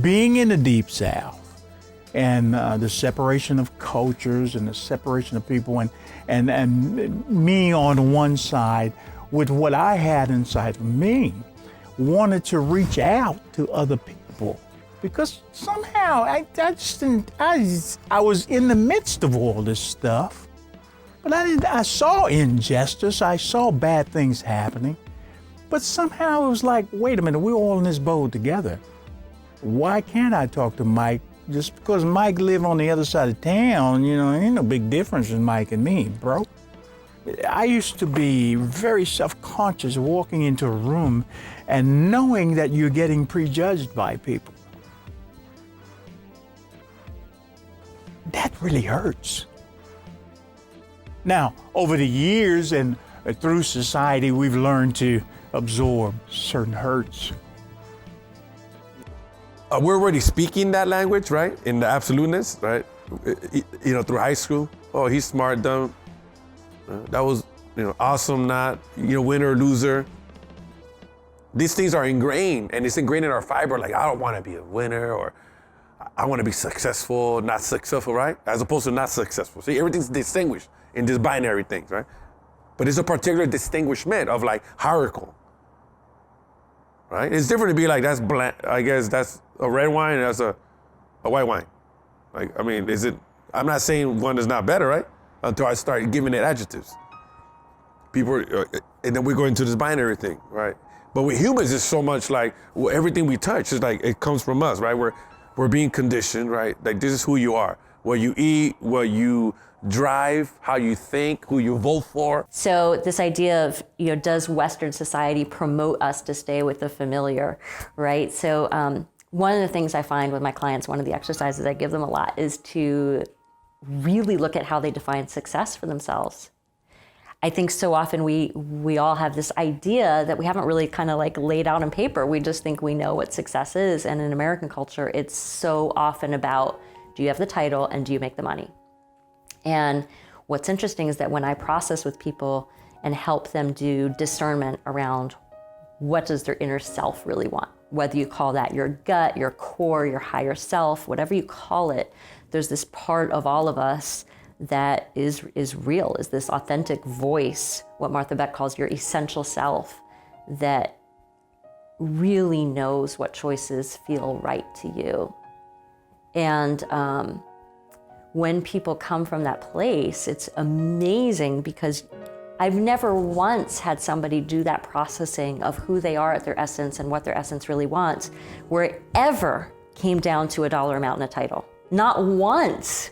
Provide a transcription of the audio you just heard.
Being in the Deep South and the separation of cultures and the separation of people and me on one side with what I had inside of me, wanted to reach out to other people because somehow I was in the midst of all this stuff, but I saw injustice, I saw bad things happening, but somehow it was like, wait a minute, we're all in this boat together. Why can't I talk to Mike? Just because Mike lived on the other side of town, ain't no big difference in Mike and me, bro. I used to be very self-conscious walking into a room and knowing that you're getting prejudged by people. That really hurts. Now, over the years and through society, we've learned to absorb certain hurts. We're already speaking that language, right? In the absoluteness, right? Through high school. Oh, he's smart, dumb. That was, awesome, not, winner or loser. These things are ingrained, and it's ingrained in our fiber. Like, I don't want to be a winner, or I want to be successful, not successful, right? As opposed to not successful. See, everything's distinguished in these binary things, right? But it's a particular distinguishment of like hierarchical, right? It's different to be like, that's bland, I guess that's a red wine and that's a white wine. Like, I mean, I'm not saying one is not better, right? Until I start giving it adjectives. And then we go into this binary thing, right? But with humans, it's so much like, everything we touch is like, it comes from us, right? We're being conditioned, right? Like, this is who you are. What you eat, what you drive, how you think, who you vote for. So this idea of, does Western society promote us to stay with the familiar, right? So one of the things I find with my clients, one of the exercises I give them a lot is to really look at how they define success for themselves. I think so often we all have this idea that we haven't really kind of like laid out on paper. We just think we know what success is. And in American culture, it's so often about, do you have the title and do you make the money? And what's interesting is that when I process with people and help them do discernment around what does their inner self really want, whether you call that your gut, your core, your higher self, whatever you call it, there's this part of all of us that is real, is this authentic voice, what Martha Beck calls your essential self, that really knows what choices feel right to you. And when people come from that place, it's amazing because I've never once had somebody do that processing of who they are at their essence and what their essence really wants, where it ever came down to a dollar amount and a title. Not once.